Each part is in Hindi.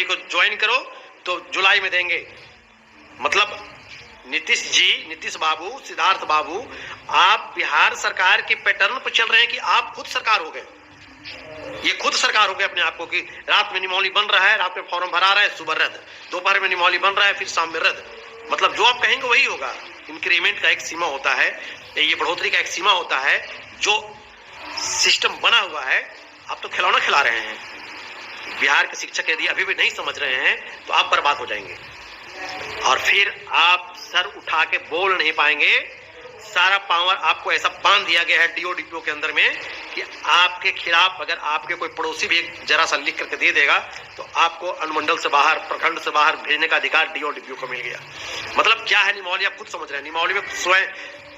को ज्वाइन करो तो जुलाई में देंगे। मतलब नीतीश बाबू, सिद्धार्थ बाबू, आप बिहार सरकार के पैटर्न पर चल रहे हैं कि आप खुद सरकार हो गए। ये खुद सरकार हो गए अपने आप को कि रात में निमौली बन रहा है, रात में फॉर्म भरा रहा है, सुबह रद्द, दोपहर में निमौली बन रहा है, फिर शाम में रद्द। मतलब जो आप कहेंगे वही होगा। इंक्रीमेंट का एक सीमा होता है, ये बढ़ोतरी का एक सीमा होता है, जो सिस्टम बना हुआ है। आप तो खिलौना खिला रहे हैं। बिहार के शिक्षक यदि अभी भी नहीं समझ रहे हैं तो आप बर्बाद हो जाएंगे और फिर आप सर उठा के बोल नहीं पाएंगे। सारा पावर आपको ऐसा बांध दिया गया है डीओ डीपीओ के अंदर में कि आपके खिलाफ अगर आपके कोई पड़ोसी भी एक जरा सा लिख करके दे देगा तो आपको अनुमंडल से बाहर, प्रखंड से बाहर भेजने का अधिकार डीओ डीपीओ को मिल गया। मतलब क्या है निमौली, आप खुद समझ रहे हैं। निमौली में स्वयं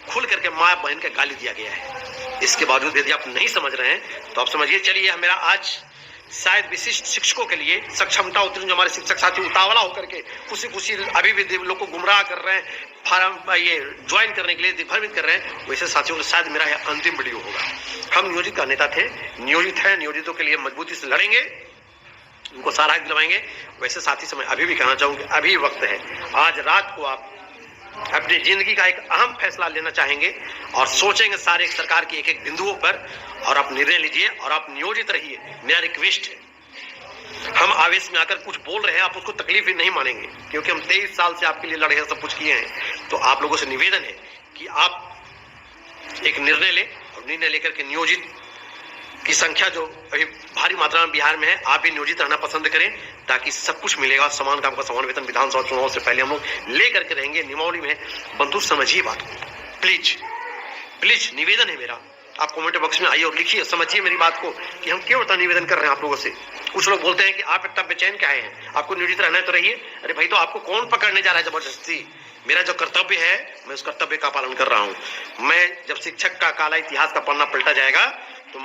खुल करके माँ बहन के गाली दिया गया है। इसके बावजूद यदि आप नहीं समझ रहे हैं तो आप समझिए। चलिए, मेरा आज शायद विशिष्ट शिक्षकों के लिए सक्षमता उत्तीर्ण जो हमारे शिक्षक साथी उतावला होकर के खुशी अभी भी लोग को गुमराह कर रहे हैं, फार्म ये ज्वाइन करने के लिए दिग्भ्रमित कर रहे हैं, वैसे साथियों के शायद मेरा यह अंतिम वीडियो होगा। हम नियोजित का नेता थे, नियोजित है, नियोजितों के लिए मजबूती से लड़ेंगे, उनको सारा हक दिलवाएंगे। वैसे साथी से मैं अभी भी कहना चाहूंगी, अभी वक्त है। आज रात को आप अपनी जिंदगी का एक अहम फैसला लेना चाहेंगे और सोचेंगे सारे सरकार की एक एक बिंदुओं पर, और आप निर्णय लीजिए और आप नियोजित रहिए। मेरा रिक्वेस्ट है। हम आवेश में आकर कुछ बोल रहे हैं, आप उसको तकलीफ ही नहीं मानेंगे, क्योंकि हम 23 साल से आपके लिए लड़े हैं, सब कुछ किए हैं। तो आप लोगों से निवेदन है कि आप एक निर्णय लें और निर्णय लेकर के नियोजित की संख्या जो अभी भारी मात्रा में बिहार में है, आप भी नियोजित रहना पसंद करें ताकि सब कुछ मिलेगा। समान काम का समान वेतन विधानसभा चुनाव से पहले हम लोग लेकर के रहेंगे। निमौली में बंधु समझिए बात को, प्लीज प्लीज निवेदन है मेरा। आप कमेंट बॉक्स में आइए और लिखिए, समझिए मेरी बात को कि हम क्यों इतना निवेदन कर रहे हैं आप लोगों से। कुछ लोग बोलते हैं कि आप इतना बेचैन क्या है, आपको नियोजित रहना है तो रहिए। अरे भाई, तो आपको कौन पकड़ने जा रहा है जबरदस्ती? मेरा जो कर्तव्य है मैं उस कर्तव्य का पालन कर रहा हूं। मैं जब शिक्षक का काला इतिहास का पन्ना पलटा जाएगा तो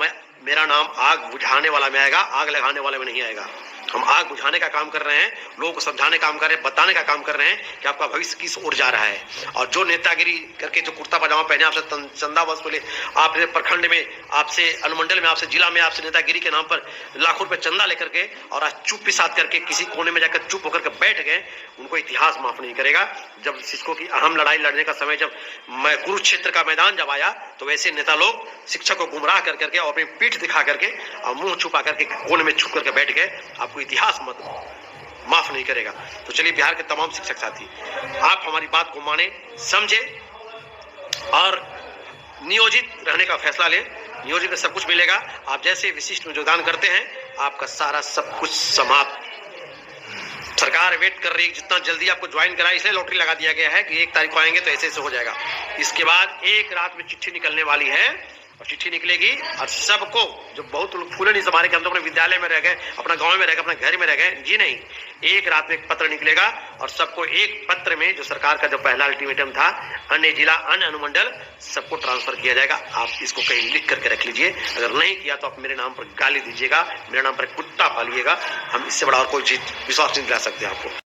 मेरा नाम आग बुझाने वाला में आएगा, आग लगाने वाले में नहीं आएगा। हम आग बुझाने का काम कर रहे हैं, लोगों को समझाने का काम कर रहे हैं, बताने का काम कर रहे हैं कि आपका भविष्य किस ओर जा रहा है। और जो नेतागिरी करके जो कुर्ता पजामा पहने आपसे चंदा वसूले, आपसे प्रखंड में, आपसे अनुमंडल में, आपसे जिला में, आपसे नेतागिरी के नाम पर लाखों रुपए चंदा लेकर के और आज चुप पिसात करके किसी कोने में जाकर चुप होकर के बैठ गए, उनको इतिहास माफ नहीं करेगा। जब शिक्षकों की अहम लड़ाई लड़ने का समय, जब मैं कुरुक्षेत्र का मैदान जब आया, तो वैसे नेता लोग शिक्षक को गुमराह कर करके और अपनी पीठ दिखा करके और मुंह छुपा करके कोने में छुप करके बैठ गए। आपको इतिहास मत माफ नहीं करेगा। तो चलिए, बिहार के तमाम शिक्षक साथी, आप हमारी बात को माने, समझे और नियोजित रहने का फैसला लें। नियोजित में सब कुछ मिलेगा। आप जैसे विशिष्ट में योगदान करते हैं, आपका सारा सब कुछ समाप्त। सरकार वेट कर रही है जितना जल्दी आपको ज्वाइन कराए, इसलिए लॉटरी लगा दिया गया है कि 1 तारीख को आएंगे तो ऐसे हो जाएगा। इसके बाद एक रात में चिट्ठी निकलने वाली है और चिट्ठी निकलेगी और सबको, जो बहुत लोग फूले नहीं समारे के, हम तो अपने विद्यालय में रह गए, अपना गांव में रह गए, अपने घर में रह गए, जी नहीं, एक रात में एक पत्र निकलेगा और सबको एक पत्र में जो सरकार का जो पहला अल्टीमेटम था, अन्य जिला, अन्य अनुमंडल, सबको ट्रांसफर किया जाएगा। आप इसको कहीं लिख करके रख लीजिए। अगर नहीं किया तो आप मेरे नाम पर गाली दीजिएगा, मेरे नाम पर कुत्ता पालिएगा। हम इससे बड़ा और कोई चीज विश्वास नहीं दिला सकते आपको।